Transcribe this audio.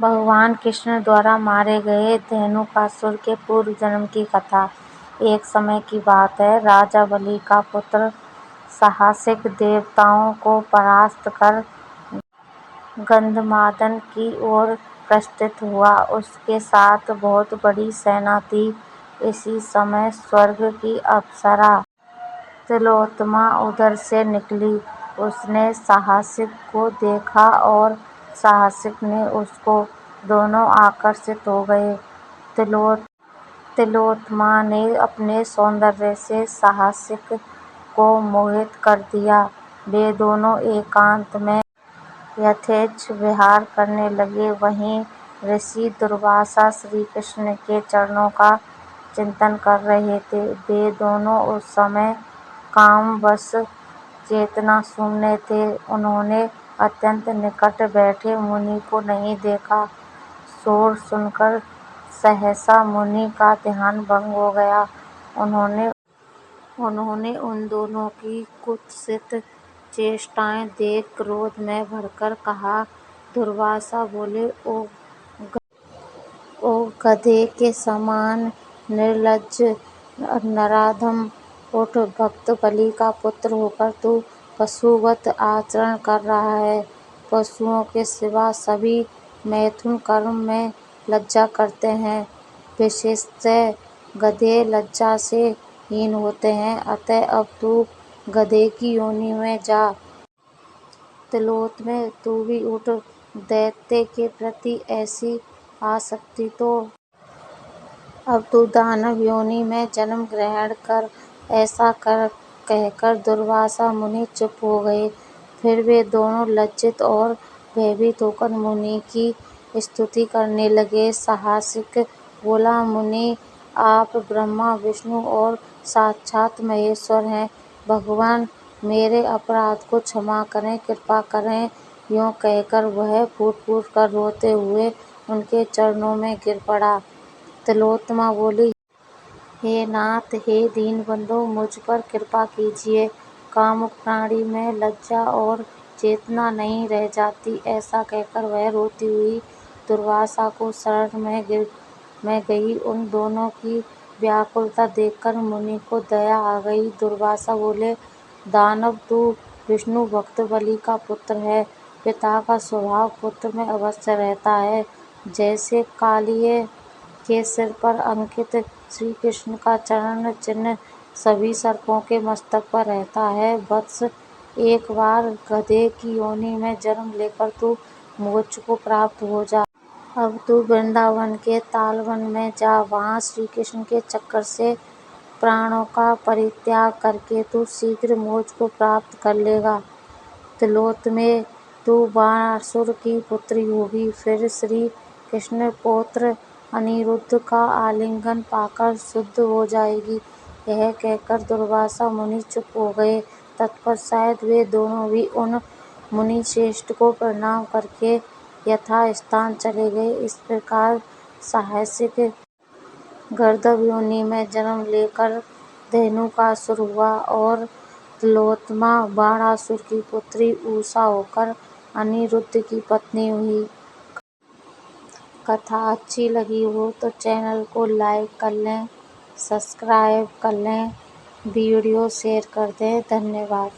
भगवान कृष्ण द्वारा मारे गए धेनुकासुर के पूर्व जन्म की कथा। एक समय की बात है, राजा बलि का पुत्र साहसिक देवताओं को परास्त कर गंधमादन की ओर प्रस्थित हुआ। उसके साथ बहुत बड़ी सेना थी। इसी समय स्वर्ग की अप्सरा तिलोत्तमा उधर से निकली। उसने साहसिक को देखा और साहसिक ने उसको। दोनों आकर्षित हो गए। तिलोत्तमा ने अपने सौंदर्य से साहसिक को मोहित कर दिया। वे दोनों एकांत में यथेच्छ विहार करने लगे। वहीं ऋषि दुर्वासा श्री कृष्ण के चरणों का चिंतन कर रहे थे। वे दोनों उस समय कामवश चेतना शून्य थे। उन्होंने अत्यंत निकट बैठे मुनि को नहीं देखा। शोर सुनकर सहसा मुनि का ध्यान भंग हो गया। उन्होंने उन दोनों की कुत्सित चेष्टाएं देख क्रोध में भरकर कहा। दुर्वासा बोले, ओ गधे के समान निर्लज्ज नराधम! उठ, भक्त बलि का पुत्र होकर तू पशुवत आचरण कर रहा है। पशुओं के सिवा सभी मैथुन कर्म में लज्जा करते हैं। विशेषतः गधे लज्जा से हीन होते हैं। अतः अब तू गधे की योनि में जा। तिलोत्तमे, तू भी उठ। दैत्य के प्रति ऐसी आसक्ति तो अब तू दानव योनि में जन्म ग्रहण कर। ऐसा कहकर दुर्वासा मुनि चुप हो गए। फिर वे दोनों लज्जित और भयभीत होकर मुनि की स्तुति करने लगे। साहसिक बोला, मुनि, आप ब्रह्मा विष्णु और साक्षात महेश्वर हैं। भगवान, मेरे अपराध को क्षमा करें, कृपा करें। यूँ कहकर वह फूट फूट कर रोते हुए उनके चरणों में गिर पड़ा। तिलोत्तमा बोली, हे नाथ, हे दीनबंधो, मुझ पर कृपा कीजिए। कामुक प्राणी में लज्जा और चेतना नहीं रह जाती। ऐसा कहकर वह रोती हुई दुर्वासा को शरण में गई। उन दोनों की व्याकुलता देखकर मुनि को दया आ गई। दुर्वासा बोले, दानव, तू विष्णु भक्त बलि का पुत्र है। पिता का स्वभाव पुत्र में अवश्य रहता है। जैसे कालिए के सिर पर अंकित श्री कृष्ण का चरण चिन्ह सभी सर्पों के मस्तक पर रहता है। वत्स, एक बार गधे की योनि में जन्म लेकर तू मोक्ष को प्राप्त हो जा। अब तू वृंदावन के तालवन में जा। वहाँ श्री कृष्ण के चक्कर से प्राणों का परित्याग करके तू शीघ्र मोक्ष को प्राप्त कर लेगा। तिलोत्तमे, तू बाणासुर की पुत्री होगी। फिर श्री कृष्ण पौत्र अनिरुद्ध का आलिंगन पाकर शुद्ध हो जाएगी। यह कहकर दुर्वासा मुनि चुप हो गए। तत्पश्चात वे दोनों भी उन मुनि श्रेष्ठ को प्रणाम करके यथास्थान चले गए। इस प्रकार साहसिक गर्दभ योनि में जन्म लेकर धेनुकासुर हुआ और तिलोत्तमा बाणासुर की पुत्री उषा होकर अनिरुद्ध की पत्नी हुई। कथा अच्छी लगी हो तो चैनल को लाइक कर लें, सब्सक्राइब कर लें, वीडियो शेयर कर दें। धन्यवाद।